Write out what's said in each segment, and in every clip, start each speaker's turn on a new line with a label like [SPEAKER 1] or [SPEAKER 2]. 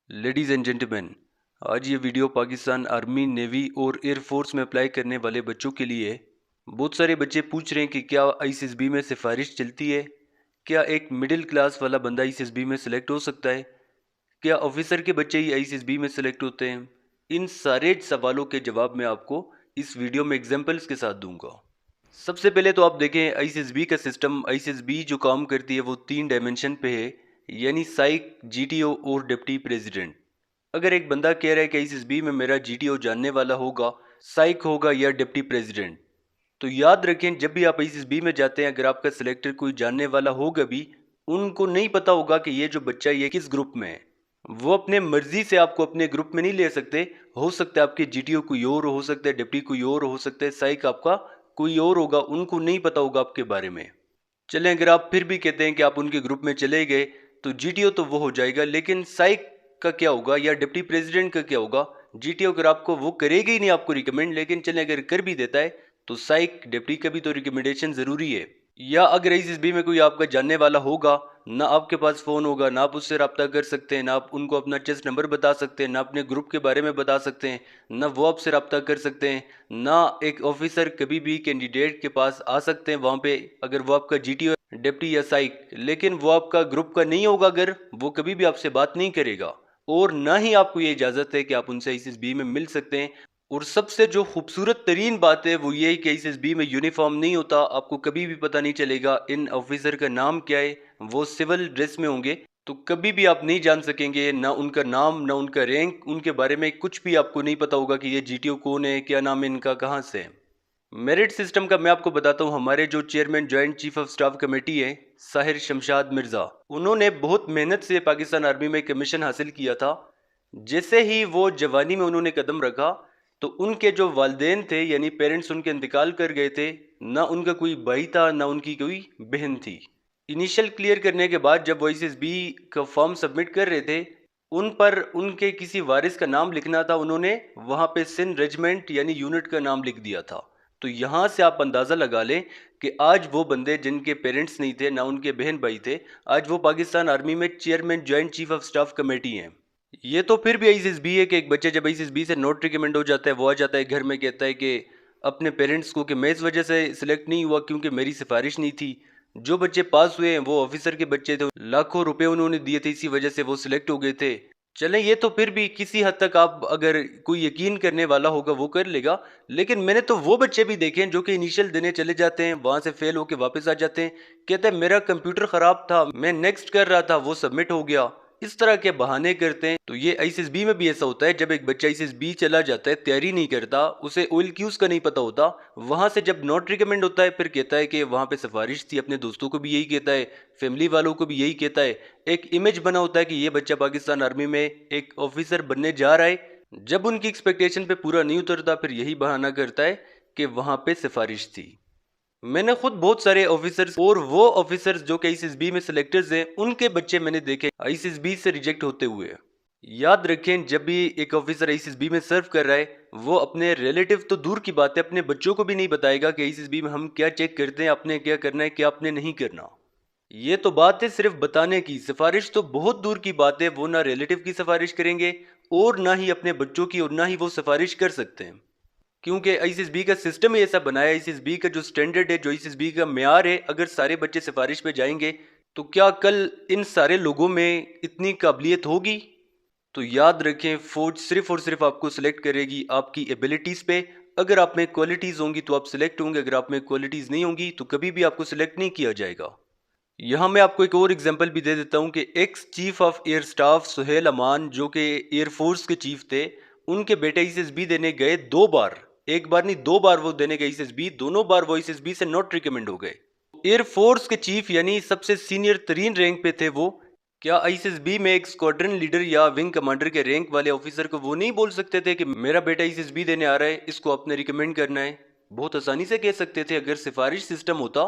[SPEAKER 1] Ladies and gentleman, आज ये video Pakistan army, navy और एयरफोर्स में अप्लाई करने वाले बच्चों के लिए है। बहुत सारे बच्चे पूछ रहे हैं कि क्या आईसीएसबी में सिफारिश चलती है, क्या एक मिडिल क्लास वाला बंदा आईसीएसबी में सेलेक्ट हो सकता है, क्या ऑफिसर के बच्चे ही आईसीएसबी में सेलेक्ट होते हैं। इन सारे सवालों के जवाब मैं आपको इस वीडियो में एग्जाम्पल्स के साथ दूंगा। सबसे पहले तो आप देखें आईसीएसबी का सिस्टम। आईसीएसबी जो काम करती है वो 3 डायमेंशन पे है, यानी साइक, जीटीओ और डिप्टी प्रेसिडेंट। अगर एक बंदा कह रहा है कि आईसीएसबी में मेरा जीटीओ जानने वाला होगा, साइक होगा या डिप्टी प्रेसिडेंट, तो याद रखें जब भी आप आईसीएसबी में जाते हैं, अगर आपका सिलेक्टर कोई जानने वाला होगा भी, उनको नहीं पता होगा कि ये जो बच्चा ये किस ग्रुप में है। वो अपने मर्जी से आपको अपने ग्रुप में नहीं ले सकते। हो सकता है आपके जीटीओ कोई और हो सकता है, डिप्टी कोई और हो सकता है, साइक आपका कोई और होगा, उनको नहीं पता होगा आपके बारे में। चलें, अगर आप फिर भी कहते हैं कि आप उनके ग्रुप में चले गए तो जीटीओ तो वो हो जाएगा, लेकिन साइक का क्या होगा या डिप्टी प्रेसिडेंट का क्या होगा। जीटीओ अगर आपको वो करेगा ही नहीं आपको रिकमेंड, लेकिन चलें अगर कर भी देता है तो साइक, डिप्टी का भी तो रिकमेंडेशन ज़रूरी है। या अगर आईसीएसबी में कोई आपका जानने वाला होगा, ना आपके पास फ़ोन होगा, ना आप उससे रब्ता कर सकते हैं, ना आप उनको अपना चेस्ट नंबर बता सकते हैं, ना अपने ग्रुप के बारे में बता सकते हैं, ना वो आपसे रब्ता कर सकते हैं, ना एक ऑफिसर कभी भी कैंडिडेट के पास आ सकते हैं वहाँ पे अगर वो आपका जीटीओ, डिप्टी या साइक, लेकिन वो आपका ग्रुप का नहीं होगा, अगर वो कभी भी आपसे बात नहीं करेगा। और ना ही आपको ये इजाज़त है कि आप उनसे आईसीएसबी में मिल सकते हैं। और सबसे जो खूबसूरत तरीन बात है वो ये है कि आईसीएसबी में यूनिफॉर्म नहीं होता, आपको कभी भी पता नहीं चलेगा इन ऑफिसर का नाम क्या है। वो सिविल ड्रेस में होंगे तो कभी भी आप नहीं जान सकेंगे ना उनका नाम, ना उनका रैंक, उनके बारे में कुछ भी आपको नहीं पता होगा कि ये जीटीओ कौन है, क्या नाम है इनका, कहाँ से है। मेरिट सिस्टम का मैं आपको बताता हूँ। हमारे जो chairman joint chief of staff committee है, साहिर शमशाद मिर्ज़ा, उन्होंने बहुत मेहनत से पाकिस्तान आर्मी में कमीशन हासिल किया था। जैसे ही वो जवानी में उन्होंने कदम रखा तो उनके जो वालदेन थे यानी पेरेंट्स उनके इंतकाल कर गए थे। ना उनका कोई भाई था, ना उनकी कोई बहन थी। इनिशियल क्लियर करने के बाद जब वो आईसीएसबी का फॉर्म सबमिट कर रहे थे, उन पर उनके किसी वारिस का नाम लिखना था, उन्होंने वहाँ पे सिंध रेजिमेंट यानी यूनिट का नाम लिख दिया था। तो यहाँ से आप अंदाज़ा लगा लें कि आज वो बंदे जिनके पेरेंट्स नहीं थे, ना उनके बहन भाई थे, आज वो पाकिस्तान आर्मी में chairman joint chief of staff committee हैं। ये तो फिर भी आईसीएसबी है कि एक बच्चे जब आईसीएसबी से नोट रिकमेंड हो जाता है, वो आ जाता है घर में, कहता है कि अपने पेरेंट्स को कि मैं इस वजह से सिलेक्ट नहीं हुआ क्योंकि मेरी सिफारिश नहीं थी। जो बच्चे पास हुए हैं वो ऑफिसर के बच्चे थे, लाखों रुपए उन्होंने दिए थे, इसी वजह से वो सिलेक्ट हो गए थे। चलें, ये तो फिर भी किसी हद तक आप अगर कोई यकीन करने वाला होगा वो कर लेगा। लेकिन मैंने तो वो बच्चे भी देखे हैं जो कि इनिशियल देने चले जाते हैं, वहां से फेल होके वापस आ जाते हैं, कहते हैं मेरा कंप्यूटर खराब था, मैं नेक्स्ट कर रहा था, वो सबमिट हो गया। इस तरह के बहाने करते हैं। तो ये आईसीएसबी में भी ऐसा होता है, जब एक बच्चा आईसीएसबी चला जाता है, तैयारी नहीं करता, उसे ऑयल क्यूज का नहीं पता होता, वहां से जब नॉट रिकमेंड होता है फिर कहता है कि वहां पे सिफारिश थी, अपने दोस्तों को भी यही कहता है, फैमिली वालों को भी यही कहता है। एक इमेज बना होता है कि ये बच्चा पाकिस्तान आर्मी में एक ऑफिसर बनने जा रहा है। जब उनकी एक्सपेक्टेशन पे पूरा नहीं उतरता फिर यही बहाना करता है कि वहां पे सिफारिश थी। मैंने खुद बहुत सारे ऑफिसर्स और वो ऑफिसर्स जो कि आईसीएसबी में सिलेक्टर्स हैं, उनके बच्चे मैंने देखे आईसीएसबी से रिजेक्ट होते हुए। याद रखें जब भी एक ऑफिसर आईसीएसबी में सर्व कर रहा है, वो अपने रिलेटिव तो दूर की बात है, अपने बच्चों को भी नहीं बताएगा कि आईसीएसबी में हम क्या चेक करते हैं, आपने क्या करना है, क्या आपने नहीं करना। ये तो बात है सिर्फ बताने की, सिफारिश तो बहुत दूर की बात है। वो ना रिलेटिव की सिफारिश करेंगे और ना ही अपने बच्चों की, और ना ही वो सिफारिश कर सकते हैं, क्योंकि आईसीएसबी का सिस्टम ही ऐसा बनाया है। आईसीएसबी का जो स्टैंडर्ड है, जो आईसीएसबी का म्यार है, अगर सारे बच्चे सिफारिश पे जाएंगे तो क्या कल इन सारे लोगों में इतनी काबिलियत होगी। तो याद रखें, फौज सिर्फ और सिर्फ आपको सिलेक्ट करेगी आपकी एबिलिटीज़ पे। अगर आप में क्वालिटीज़ होंगी तो आप सिलेक्ट होंगे, अगर आप में क्वालिटीज़ नहीं होंगी तो कभी भी आपको सिलेक्ट नहीं किया जाएगा। यहाँ मैं आपको एक और एग्जांपल भी दे देता हूँ कि ex chief of air staff Suhail Aman, जो कि एयरफोर्स के चीफ थे, उनके बेटे आईसीएसबी देने गए 2 बार। एक बार नहीं, 2 बार वो देने गए आईसीएसबी, दोनों बार वो आईसीएसबी से नॉट रिकमेंड हो गए। एयरफोर्स के चीफ यानी सबसे सीनियर तरीन रैंक पे थे वो। क्या आईसीएसबी में एक स्क्वाड्रन लीडर या विंग कमांडर के रैंक वाले ऑफिसर को वो नहीं बोल सकते थे कि मेरा बेटा आईसीएसबी देने आ रहा है, इसको आपने रिकमेंड करना है। बहुत आसानी से कह सकते थे। अगर सिफारिश सिस्टम होता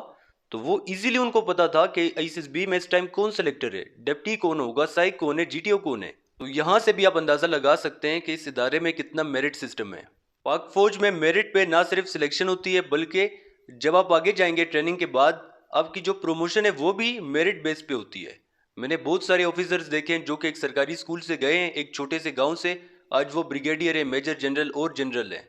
[SPEAKER 1] तो वो इजीली उनको पता था कि आईसीएसबी में इस टाइम कौन सेलेक्टर है, डेप्टी कौन होगा, साइक कौन है, जीटीओ कौन है। तो यहाँ से भी आप अंदाजा लगा सकते हैं कि इस इदारे में कितना मेरिट सिस्टम है। पाक फौज में मेरिट पे ना सिर्फ सिलेक्शन होती है, बल्कि जब आप आगे जाएंगे ट्रेनिंग के बाद, आपकी जो प्रमोशन है वो भी मेरिट बेस पे होती है। मैंने बहुत सारे ऑफिसर्स देखे हैं जो कि एक सरकारी स्कूल से गए हैं, एक छोटे से गांव से, आज वो ब्रिगेडियर है, मेजर जनरल और जनरल है।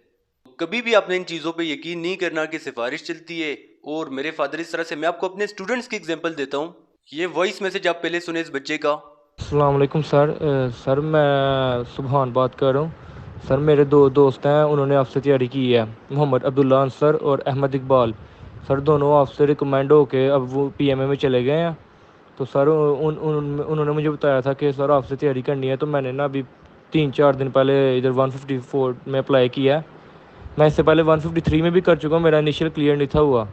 [SPEAKER 1] कभी भी आपने इन चीज़ों पे यकीन नहीं करना कि सिफारिश चलती है। और मेरे फादर इस तरह से, मैं आपको अपने स्टूडेंट्स की एग्जांपल देता हूँ। ये वॉइस मैसेज आप पहले सुने इस बच्चे का।
[SPEAKER 2] अस्सलाम वालेकुम सर। सर मैं सुबहान बात कर रहा हूँ। सर मेरे दो दोस्त हैं, उन्होंने आपसे तैयारी की है, मोहम्मद अब्दुल्ला अंसर और अहमद इकबाल। सर दोनों आपसे रिकमेंड होके अब वो पीएमए में चले गए हैं। तो सर उन्होंने मुझे बताया था कि सर आपसे तैयारी करनी है, तो मैंने ना अभी 3-4 दिन पहले इधर 154 में अप्लाई किया है। मैं इससे पहले 153 में भी कर चुका हूँ, मेरा इनिशियल क्लियर नहीं था हुआ।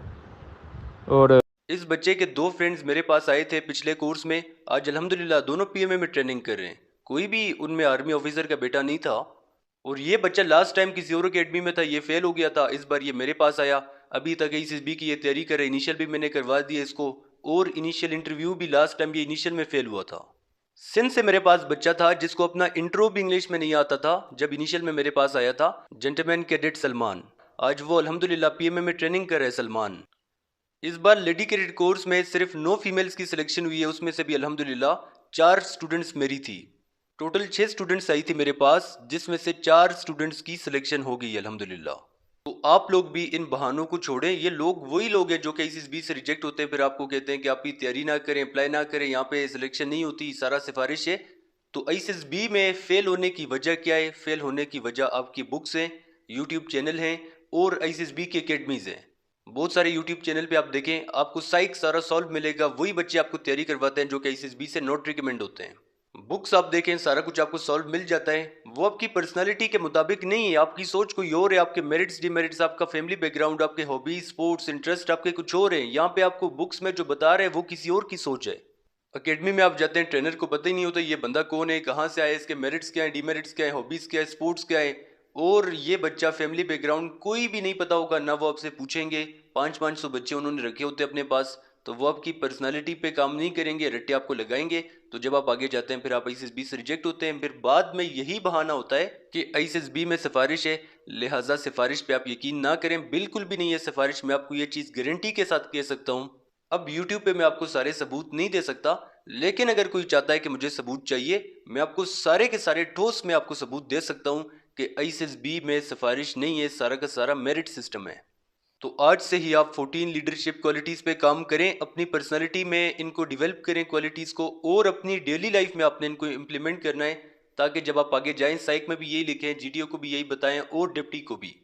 [SPEAKER 2] और
[SPEAKER 1] इस बच्चे के दो फ्रेंड्स मेरे पास आए थे पिछले कोर्स में, आज अल्हम्दुलिल्लाह दोनों पीएमए में ट्रेनिंग कर रहे हैं। कोई भी उनमें आर्मी ऑफिसर का बेटा नहीं था। और ये बच्चा लास्ट टाइम किसी और अकेडमी में था, ये फेल हो गया था, इस बार ये मेरे पास आया। अभी तक एसएसबी की ये तैयारी कर रहा है, इनिशियल भी मैंने करवा दिया इसको। और इनिशियल इंटरव्यू भी लास्ट टाइम ये इनिशियल में फेल हुआ था। सिंध से मेरे पास बच्चा था जिसको अपना इंट्रो भी इंग्लिश में नहीं आता था, जब इनिशियल में मेरे पास आया था, जेंटलमैन कैडेट सलमान। आज वो अल्हम्दुलिल्लाह पीएमए में ट्रेनिंग कर रहे हैं सलमान। इस बार लेडी कैडेट कोर्स में सिर्फ 9 फीमेल्स की सिलेक्शन हुई है, उसमें से भी अल्हम्दुलिल्लाह 4 स्टूडेंट्स मेरी थी। टोटल 6 स्टूडेंट्स आई थी मेरे पास, जिसमें से 4 स्टूडेंट्स की सिलेक्शन हो गई अल्हम्दुलिल्लाह। तो आप लोग भी इन बहानों को छोड़ें। ये लोग वही लोग हैं जो कि ICSB से रिजेक्ट होते हैं, फिर आपको कहते हैं कि आप ही तैयारी ना करें, अप्लाई ना करें, यहाँ पे सिलेक्शन नहीं होती, सारा सिफारिश है। तो ICSB में फेल होने की वजह क्या है? फेल होने की वजह आपकी बुक्स हैं, यूट्यूब चैनल हैं और ICSB की अकेडमीज हैं। बहुत सारे यूट्यूब चैनल पे आप देखें, आपको साइक सारा सॉल्व मिलेगा, वही बच्चे आपको तैयारी करवाते हैं जो कि ICSB से नॉट रिकमेंड होते हैं। बुक्स आप देखें, सारा कुछ आपको सॉल्व मिल जाता है। वो आपकी पर्सनालिटी के मुताबिक नहीं है, आपकी सोच कोई और है, आपके मेरिट्स डिमेरिट्स, आपका फैमिली बैकग्राउंड, आपके हॉबीज, स्पोर्ट्स, इंटरेस्ट आपके कुछ और हैं। यहाँ पे आपको बुक्स में जो बता रहे हैं वो किसी और की सोच है। अकेडमी में आप जाते हैं, ट्रेनर को पता ही नहीं होता ये बंदा कौन है, कहाँ से आया, इसके मेरिट्स क्या है, डिमेरिट्स क्या है, हॉबीज क्या है, स्पोर्ट्स क्या है। और ये बच्चा फैमिली बैकग्राउंड कोई भी नहीं पता होगा, ना वो आपसे पूछेंगे। 500-500 बच्चे उन्होंने रखे होते हैं अपने पास, तो वो आपकी पर्सनालिटी पे काम नहीं करेंगे, रट्टे आपको लगाएंगे। तो जब आप आगे जाते हैं फिर आप ICSB से रिजेक्ट होते हैं, फिर बाद में यही बहाना होता है कि ICSB में सिफारिश है, लिहाजा सिफारिश पे आप यकीन ना करें। बिल्कुल भी नहीं है सिफारिश, मैं आपको ये चीज़ गारंटी के साथ कह सकता हूँ। अब YouTube पे मैं आपको सारे सबूत नहीं दे सकता, लेकिन अगर कोई चाहता है कि मुझे सबूत चाहिए, मैं आपको सारे के सारे ठोस में आपको सबूत दे सकता हूँ कि ICSB में सिफारिश नहीं है, सारा का सारा मेरिट सिस्टम है। तो आज से ही आप 14 लीडरशिप क्वालिटीज़ पे काम करें, अपनी पर्सनालिटी में इनको डेवलप करें क्वालिटीज़ को, और अपनी डेली लाइफ में आपने इनको इम्प्लीमेंट करना है, ताकि जब आप आगे जाएं, साइक में भी यही लिखें, GTO को भी यही बताएं और डिप्टी को भी।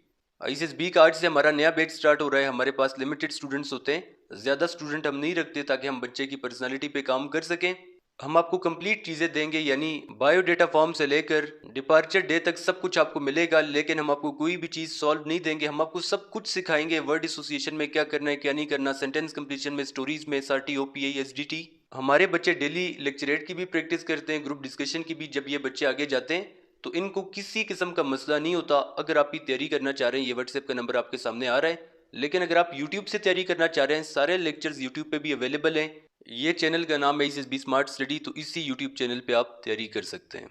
[SPEAKER 1] ICSB का आज से हमारा नया बैच स्टार्ट हो रहा है। हमारे पास लिमिटेड स्टूडेंट्स होते हैं, ज़्यादा स्टूडेंट हम नहीं रखते ताकि हम बच्चे की पर्सनालिटी पे काम कर सकें। हम आपको कंप्लीट चीज़ें देंगे, यानी बायोडेटा फॉर्म से लेकर डिपार्चर डे तक सब कुछ आपको मिलेगा, लेकिन हम आपको कोई भी चीज़ सॉल्व नहीं देंगे। हम आपको सब कुछ सिखाएंगे, वर्ड एसोसिएशन में क्या करना है क्या नहीं करना, सेंटेंस कंप्लीशन में, स्टोरीज में, SRT, OPI, SDT। हमारे बच्चे डेली लेक्चरेट की भी प्रैक्टिस करते हैं, ग्रुप डिस्कशन की भी। जब ये बच्चे आगे जाते हैं तो इनको किसी किस्म का मसला नहीं होता। अगर आप भी तैयारी करना चाह रहे हैं, ये व्हाट्सएप का नंबर आपके सामने आ रहा है। लेकिन अगर आप यूट्यूब से तैयारी करना चाह रहे हैं, सारे लेक्चर्स यूट्यूब पे भी अवेलेबल हैं। ये चैनल का नाम है ICSB स्मार्ट स्टडी, तो इसी यूट्यूब चैनल पे आप तैयारी कर सकते हैं।